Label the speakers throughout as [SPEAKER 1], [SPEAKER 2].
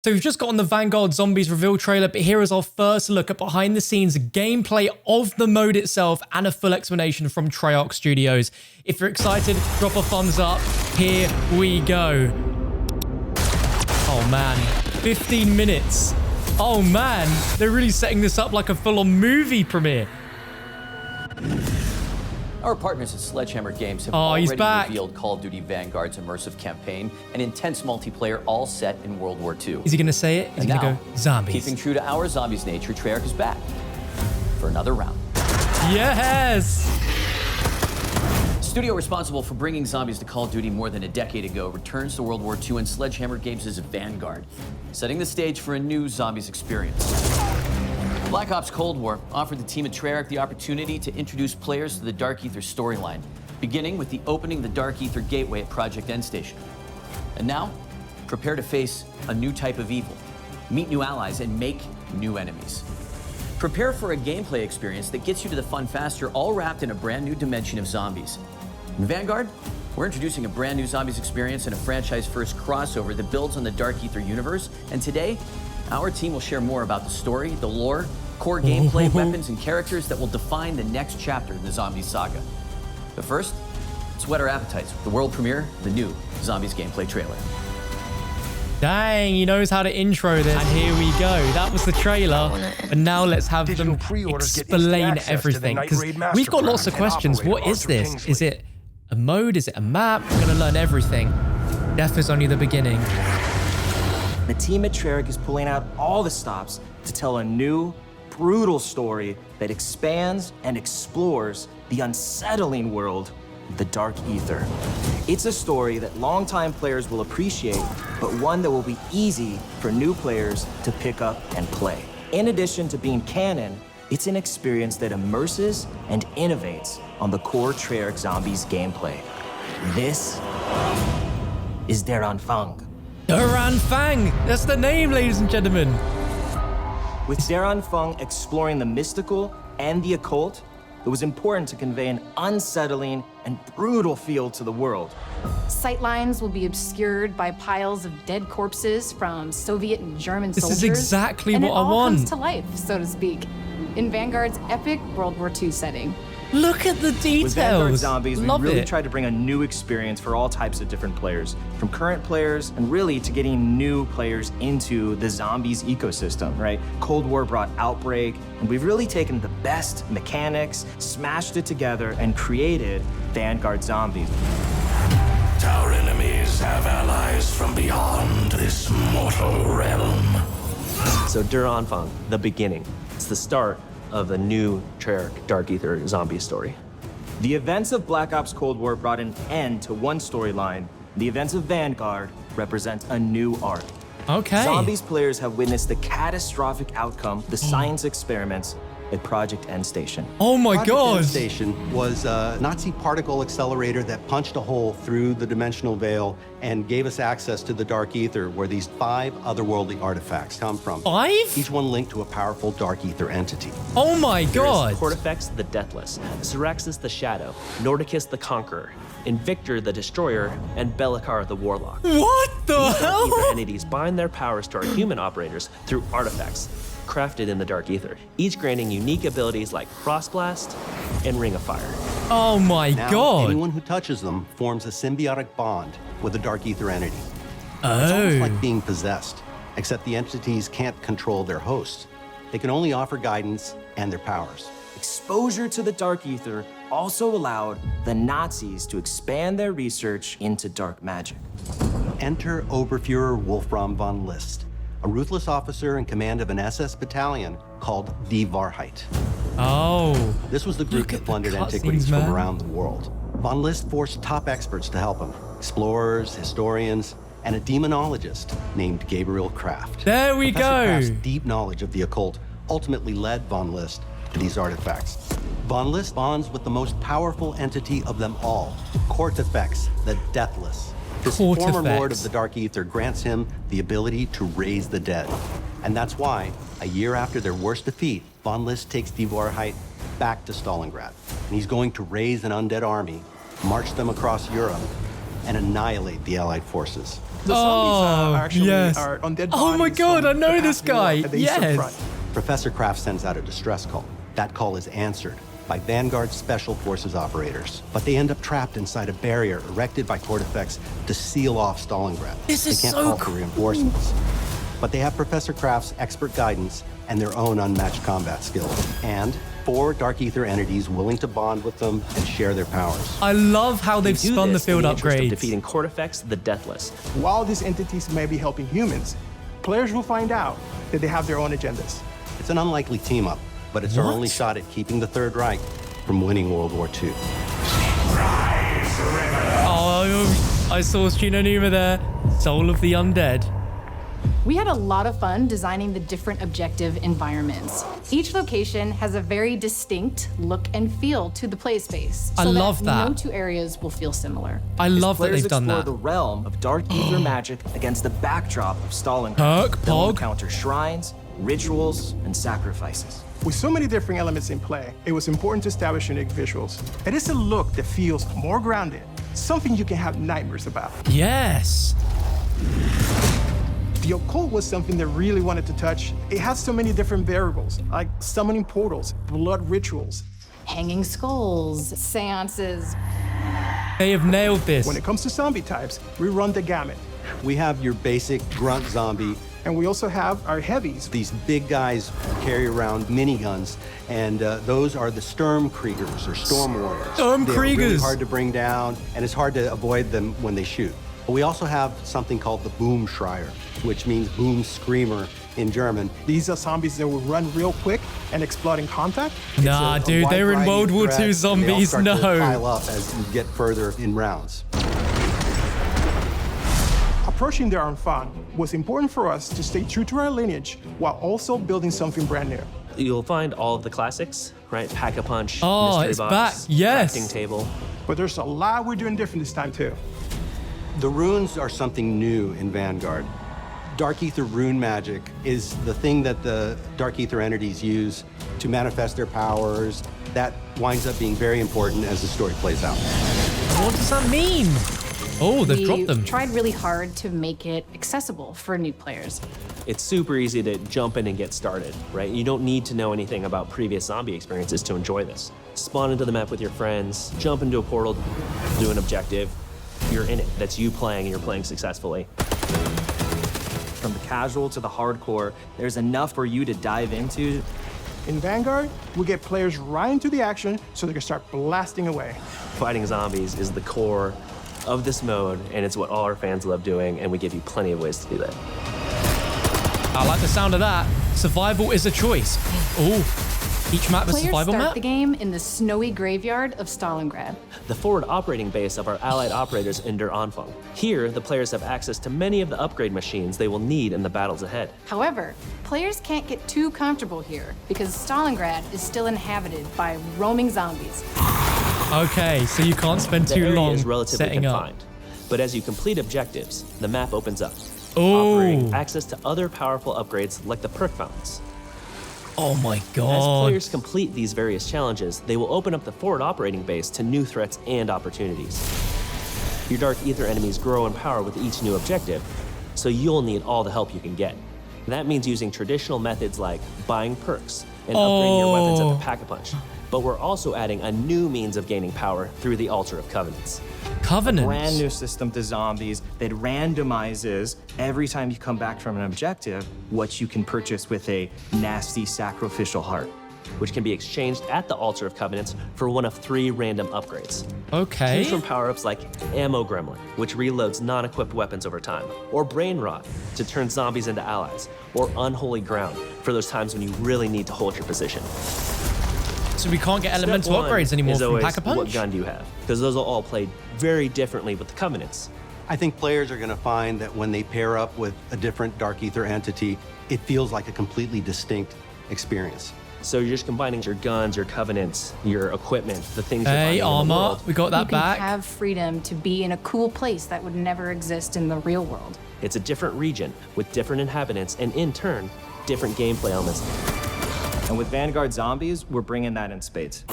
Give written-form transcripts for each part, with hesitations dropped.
[SPEAKER 1] So we've just gotten the Vanguard Zombies reveal trailer, but here is our first look at behind the scenes gameplay of the mode itself and a full explanation from Treyarch Studios. If you're excited, drop a thumbs up. Here we go. Oh man, 15 minutes. Oh man, they're really setting this up like a full-on movie premiere.
[SPEAKER 2] Our partners at Sledgehammer Games have already revealed Call of Duty Vanguard's immersive campaign and intense multiplayer, all set in World War II.
[SPEAKER 1] Is he going to say it? Is he going to go zombies?
[SPEAKER 2] Keeping true to our zombies nature, Treyarch is back for another round.
[SPEAKER 1] Yes!
[SPEAKER 2] Studio responsible for bringing zombies to Call of Duty more than a decade ago returns to World War II and Sledgehammer Games' Vanguard, setting the stage for a new zombies experience. Black Ops Cold War offered the team at Treyarch the opportunity to introduce players to the Dark Aether storyline, beginning with the opening of the Dark Aether gateway at Project End Station. And now, prepare to face a new type of evil, meet new allies, and make new enemies. Prepare for a gameplay experience that gets you to the fun faster, all wrapped in a brand new dimension of zombies. In Vanguard, we're introducing a brand new zombies experience and a franchise-first crossover that builds on the Dark Aether universe. And today, our team will share more about the story, the lore, core gameplay, weapons, and characters that will define the next chapter in the Zombies saga. But first, let's whet our appetites with the world premiere of the new Zombies gameplay trailer.
[SPEAKER 1] Dang, he knows how to intro this. And here we go. That was the trailer. And now let's have them explain everything. Because we've got lots of questions. What is this? Is it a mode? Is it a map? We're going to learn everything. Death is only the beginning.
[SPEAKER 3] The team at Treyarch is pulling out all the stops to tell a new, brutal story that expands and explores the unsettling world of the Dark Aether. It's a story that longtime players will appreciate, but one that will be easy for new players to pick up and play. In addition to being canon, it's an experience that immerses and innovates on the core Treyarch Zombies gameplay. This is Dark Fang.
[SPEAKER 1] Dark Fang! That's the name, ladies and gentlemen.
[SPEAKER 3] With Dark Fang exploring the mystical and the occult, it was important to convey an unsettling and brutal feel to the world.
[SPEAKER 4] Sightlines will be obscured by piles of dead corpses from Soviet and German soldiers.
[SPEAKER 1] This is exactly what I want.
[SPEAKER 4] And it all comes to life, so to speak, in Vanguard's epic World War II setting.
[SPEAKER 1] Look at the details.
[SPEAKER 3] With Vanguard Zombies, we really tried to bring a new experience for all types of different players, from current players and really to getting new players into the Zombies ecosystem, right? Cold War brought Outbreak, and we've really taken the best mechanics, smashed it together, and created Vanguard Zombies.
[SPEAKER 5] Our enemies have allies from beyond this mortal realm.
[SPEAKER 6] So Dark Fang, the beginning. It's the start of the new Treyarch Dark Aether zombie story.
[SPEAKER 3] The events of Black Ops Cold War brought an end to one storyline. The events of Vanguard represent a new arc.
[SPEAKER 1] Okay.
[SPEAKER 3] Zombies players have witnessed the catastrophic outcome, the science experiments at Project End Station.
[SPEAKER 1] Oh my God.
[SPEAKER 7] Project End Station was a Nazi particle accelerator that punched a hole through the dimensional veil and gave us access to the Dark Aether, where these 5 otherworldly artifacts come from.
[SPEAKER 1] 5?
[SPEAKER 7] Each one linked to a powerful Dark Aether entity.
[SPEAKER 1] Oh my God.
[SPEAKER 6] Cortifex the Deathless, Syraxis the Shadow, Nordicus the Conqueror, Invictor the Destroyer, and Belikar the Warlock.
[SPEAKER 1] What the hell?
[SPEAKER 6] These Dark Aether entities bind their powers to our human operators through artifacts crafted in the Dark Aether, each granting unique abilities like Frostblast and Ring of Fire.
[SPEAKER 1] Oh my God.
[SPEAKER 7] Anyone who touches them forms a symbiotic bond with a Dark Aether entity.
[SPEAKER 1] Oh.
[SPEAKER 7] It's almost like being possessed, except the entities can't control their hosts. They can only offer guidance and their powers.
[SPEAKER 3] Exposure to the Dark Aether also allowed the Nazis to expand their research into dark magic.
[SPEAKER 7] Enter Oberfuhrer Wolfram von List, a ruthless officer in command of an SS battalion called Die Wahrheit.
[SPEAKER 1] Oh.
[SPEAKER 7] This was the group that plundered antiquities from around the world. Von List forced top experts to help him, explorers, historians, and a demonologist named Gabriel Kraft.
[SPEAKER 1] There we
[SPEAKER 7] Professor
[SPEAKER 1] go.
[SPEAKER 7] Kraft's deep knowledge of the occult ultimately led Von List to these artifacts. Von List bonds with the most powerful entity of them all, Cortifex, the Deathless. This former lord of the Dark Aether grants him the ability to raise the dead. And that's why, a year after their worst defeat, Von List takes Die Wahrheit back to Stalingrad. And he's going to raise an undead army, march them across Europe, and annihilate the Allied forces.
[SPEAKER 8] The zombies actually are undead bodies.
[SPEAKER 1] Oh my God, I know this guy. Yes.
[SPEAKER 7] Professor Kraft sends out a distress call. That call is answered by Vanguard Special Forces operators, but they end up trapped inside a barrier erected by Cortifex to seal off Stalingrad.
[SPEAKER 1] This is
[SPEAKER 7] they can't
[SPEAKER 1] so
[SPEAKER 7] call for
[SPEAKER 1] cool.
[SPEAKER 7] reinforcements. But they have Professor Kraft's expert guidance and their own unmatched combat skills, and 4 Dark Aether entities willing to bond with them and share their powers.
[SPEAKER 1] I love how they've
[SPEAKER 6] Do
[SPEAKER 1] spun the
[SPEAKER 6] this in
[SPEAKER 1] field
[SPEAKER 6] the interest of
[SPEAKER 1] upgrades.
[SPEAKER 6] defeating Cortifex, the Deathless.
[SPEAKER 8] While these entities may be helping humans, players will find out that they have their own agendas.
[SPEAKER 7] It's an unlikely team-up, but it's our
[SPEAKER 1] What?
[SPEAKER 7] only shot at keeping the Third Reich from winning World War II.
[SPEAKER 1] Oh, I saw Shinonuma there. Soul of the Undead.
[SPEAKER 4] We had a lot of fun designing the different objective environments. Each location has a very distinct look and feel to the play space.
[SPEAKER 1] I love that.
[SPEAKER 4] No two areas will feel similar.
[SPEAKER 1] I love that
[SPEAKER 3] Players
[SPEAKER 1] they've done
[SPEAKER 3] explore
[SPEAKER 1] that.
[SPEAKER 3] the realm of Dark Aether magic against the backdrop of Stalingrad.
[SPEAKER 1] Perk,
[SPEAKER 3] They'll
[SPEAKER 1] pog.
[SPEAKER 3] encounter shrines, rituals, and sacrifices.
[SPEAKER 8] With so many different elements in play, it was important to establish unique visuals. It is a look that feels more grounded, something you can have nightmares about.
[SPEAKER 1] Yes.
[SPEAKER 8] The occult was something that really wanted to touch. It has so many different variables, like summoning portals, blood rituals.
[SPEAKER 4] Hanging skulls, seances.
[SPEAKER 1] They have nailed this.
[SPEAKER 8] When it comes to zombie types, we run the gamut.
[SPEAKER 7] We have your basic grunt zombie.
[SPEAKER 8] And we also have our heavies.
[SPEAKER 7] These big guys carry around miniguns, and those are the Sturmkriegers or Storm Warriors. They're really
[SPEAKER 1] Sturmkriegers.
[SPEAKER 7] hard to bring down, and it's hard to avoid them when they shoot. But we also have something called the Boomschreier, which means boom screamer in German.
[SPEAKER 8] These are zombies that will run real quick and explode in contact.
[SPEAKER 1] Nah,
[SPEAKER 7] It's a
[SPEAKER 1] dude,
[SPEAKER 7] wide
[SPEAKER 1] they were in
[SPEAKER 7] variety
[SPEAKER 1] World
[SPEAKER 7] of
[SPEAKER 1] War II
[SPEAKER 7] threats, and they all
[SPEAKER 1] zombies.
[SPEAKER 7] start to
[SPEAKER 1] No.
[SPEAKER 7] pile up as you get further in rounds.
[SPEAKER 8] Approaching their own fun was important for us to stay true to our lineage while also building something brand new.
[SPEAKER 6] You'll find all of the classics, right? Pack-a-punch,
[SPEAKER 1] Oh,
[SPEAKER 6] mystery
[SPEAKER 1] it's
[SPEAKER 6] box,
[SPEAKER 1] back. Yes.
[SPEAKER 6] crafting table.
[SPEAKER 8] But there's a lot we're doing different this time too.
[SPEAKER 7] The runes are something new in Vanguard. Dark Aether rune magic is the thing that the Dark Aether entities use to manifest their powers. That winds up being very important as the story plays out.
[SPEAKER 1] What does that mean? Oh, they've dropped them.
[SPEAKER 4] We tried really hard to make it accessible for new players.
[SPEAKER 6] It's super easy to jump in and get started, right? You don't need to know anything about previous zombie experiences to enjoy this. Spawn into the map with your friends, jump into a portal, do an objective. You're in it. That's you playing, and you're playing successfully.
[SPEAKER 3] From the casual to the hardcore, there's enough for you to dive into.
[SPEAKER 8] In Vanguard, we get players right into the action so they can start blasting away.
[SPEAKER 6] Fighting zombies is the core of this mode, and it's what all our fans love doing, and we give you plenty of ways to do that.
[SPEAKER 1] I like the sound of that. Survival is a choice. Oh, each map is a
[SPEAKER 4] Players
[SPEAKER 1] survival
[SPEAKER 4] start
[SPEAKER 1] map?
[SPEAKER 4] the game in the snowy graveyard of Stalingrad.
[SPEAKER 6] The forward operating base of our allied operators in Der Anfang. Here, the players have access to many of the upgrade machines they will need in the battles ahead.
[SPEAKER 4] However, players can't get too comfortable here because Stalingrad is still inhabited by roaming zombies.
[SPEAKER 1] Okay, so you can't spend
[SPEAKER 6] The
[SPEAKER 1] too
[SPEAKER 6] area
[SPEAKER 1] long
[SPEAKER 6] is relatively
[SPEAKER 1] setting up.
[SPEAKER 6] confined, but as you complete objectives, the map opens up,
[SPEAKER 1] Oh.
[SPEAKER 6] offering access to other powerful upgrades like the perk fountains.
[SPEAKER 1] Oh my
[SPEAKER 6] As
[SPEAKER 1] god.
[SPEAKER 6] players complete these various challenges, they will open up the forward operating base to new threats and opportunities. Your Dark Aether enemies grow in power with each new objective, so you'll need all the help you can get. That means using traditional methods like buying perks and upgrading your weapons at the Pack-a-Punch. But we're also adding a new means of gaining power through the Altar of Covenants.
[SPEAKER 1] Covenants.
[SPEAKER 3] Brand new system to zombies that randomizes every time you come back from an objective what you can purchase with a nasty sacrificial heart.
[SPEAKER 6] Which can be exchanged at the Altar of Covenants for one of 3 random upgrades.
[SPEAKER 1] Okay.
[SPEAKER 6] Choose from power-ups like Ammo Gremlin, which reloads non-equipped weapons over time, or Brain Rot to turn zombies into allies, or Unholy Ground for those times when you really need to hold your position.
[SPEAKER 1] So we can't get elemental
[SPEAKER 6] Step one
[SPEAKER 1] upgrades anymore
[SPEAKER 6] is
[SPEAKER 1] from
[SPEAKER 6] always,
[SPEAKER 1] Pack-a-Punch?
[SPEAKER 6] what gun do you have? Because those will all play very differently with the Covenants.
[SPEAKER 7] I think players are going to find that when they pair up with a different Dark Aether entity, it feels like a completely distinct experience.
[SPEAKER 6] So you're just combining your guns, your Covenants, your equipment, the things you're
[SPEAKER 1] Hey,
[SPEAKER 6] finding in the
[SPEAKER 1] armor.
[SPEAKER 6] world.
[SPEAKER 1] We got
[SPEAKER 4] You
[SPEAKER 1] that
[SPEAKER 4] can
[SPEAKER 1] back.
[SPEAKER 4] have freedom to be in a cool place that would never exist in the real world.
[SPEAKER 6] It's a different region with different inhabitants and, in turn, different gameplay elements.
[SPEAKER 3] And with Vanguard Zombies, we're bringing that in spades.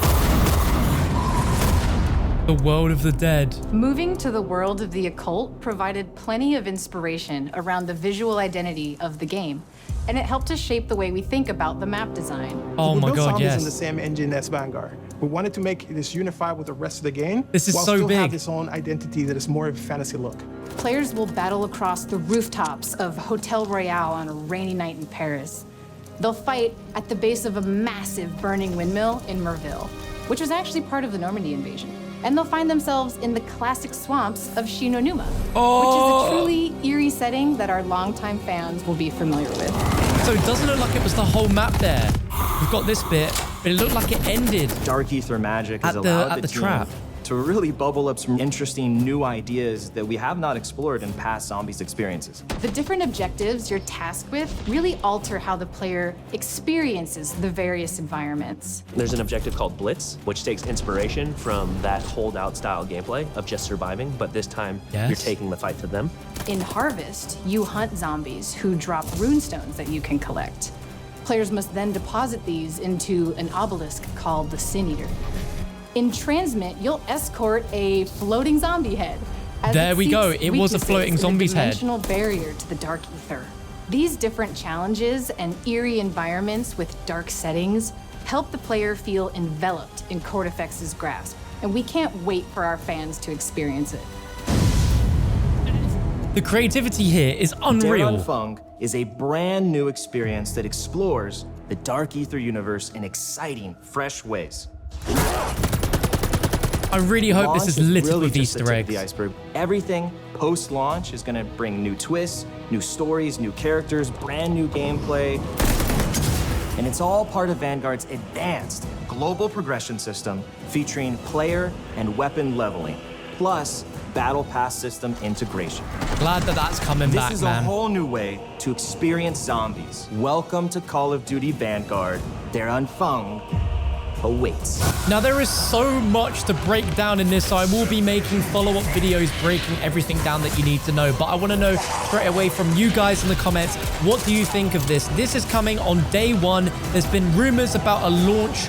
[SPEAKER 1] The world of the dead.
[SPEAKER 4] Moving to the world of the occult provided plenty of inspiration around the visual identity of the game, and it helped us shape the way we think about the map design.
[SPEAKER 1] Oh
[SPEAKER 8] We
[SPEAKER 1] my
[SPEAKER 8] built
[SPEAKER 1] god,
[SPEAKER 8] zombies
[SPEAKER 1] yes.
[SPEAKER 8] in the same engine as Vanguard. We wanted to make this unified with the rest of the game.
[SPEAKER 1] This is
[SPEAKER 8] while
[SPEAKER 1] so
[SPEAKER 8] still have
[SPEAKER 1] big.
[SPEAKER 8] its own identity that is more of a fantasy look.
[SPEAKER 4] Players will battle across the rooftops of Hotel Royale on a rainy night in Paris. They'll fight at the base of a massive burning windmill in Merville, which was actually part of the Normandy invasion. And they'll find themselves in the classic swamps of Shinonuma, which is a truly eerie setting that our longtime fans will be familiar with.
[SPEAKER 1] So it doesn't look like it was the whole map there. We've got this bit, but it looked like it ended
[SPEAKER 3] Dark Aether magic has
[SPEAKER 1] at the
[SPEAKER 3] allowed the team
[SPEAKER 1] trap.
[SPEAKER 3] to really bubble up some interesting new ideas that we have not explored in past Zombies experiences.
[SPEAKER 4] The different objectives you're tasked with really alter how the player experiences the various environments.
[SPEAKER 6] There's an objective called Blitz, which takes inspiration from that holdout style gameplay of just surviving, but this time
[SPEAKER 1] Yes.
[SPEAKER 6] you're taking the fight to them.
[SPEAKER 4] In Harvest, you hunt zombies who drop runestones that you can collect. Players must then deposit these into an obelisk called the Sin Eater. In Transmit, you'll escort a floating zombie head. as
[SPEAKER 1] There we go.
[SPEAKER 4] seeks
[SPEAKER 1] It was a
[SPEAKER 4] weaknesses
[SPEAKER 1] floating
[SPEAKER 4] in
[SPEAKER 1] zombie's head.
[SPEAKER 4] dimensional barrier to the Dark Aether. These different challenges and eerie environments with dark settings help the player feel enveloped in Cortifex's grasp, and we can't wait for our fans to experience it.
[SPEAKER 1] The creativity here is
[SPEAKER 3] Dare
[SPEAKER 1] unreal.
[SPEAKER 3] Unfung is a brand new experience that explores the Dark Aether universe in exciting, fresh ways.
[SPEAKER 1] I really hope this is
[SPEAKER 3] Launch
[SPEAKER 1] littered
[SPEAKER 3] really
[SPEAKER 1] with
[SPEAKER 3] just the
[SPEAKER 1] Easter
[SPEAKER 3] tip of the
[SPEAKER 1] eggs.
[SPEAKER 3] iceberg. Everything post-launch is going to bring new twists, new stories, new characters, brand new gameplay. And it's all part of Vanguard's advanced global progression system featuring player and weapon leveling, plus battle pass system integration.
[SPEAKER 1] Glad that that's coming
[SPEAKER 3] This
[SPEAKER 1] back,
[SPEAKER 3] is
[SPEAKER 1] man.
[SPEAKER 3] a whole new way to experience zombies. Welcome to Call of Duty Vanguard. Dare Unfung awaits.
[SPEAKER 1] Now, there is so much to break down in this, so I will be making follow-up videos breaking everything down that you need to know. But I want to know straight away from you guys in the comments, what do you think of this? This is coming on day one. There's been rumors about a launch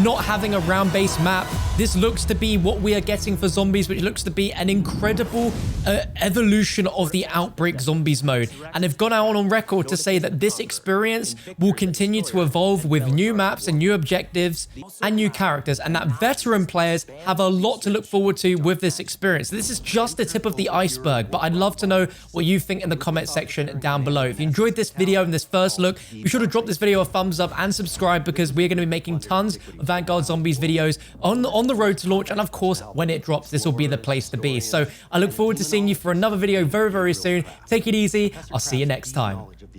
[SPEAKER 1] not having a round-based map. This looks to be what we are getting for Zombies, which looks to be an incredible evolution of the Outbreak Zombies mode. And they've gone out on record to say that this experience will continue to evolve with new maps and new objectives and new characters, and that veteran players have a lot to look forward to with this experience. This is just the tip of the iceberg, but I'd love to know what you think in the comment section down below. If you enjoyed this video and this first look, be sure to drop this video a thumbs up and subscribe, because we're going to be making tons of Vanguard Zombies videos on the road to launch, and of course when it drops, this will be the place to be. So I look forward to seeing you for another video very, very soon. Take it easy. I'll see you next time.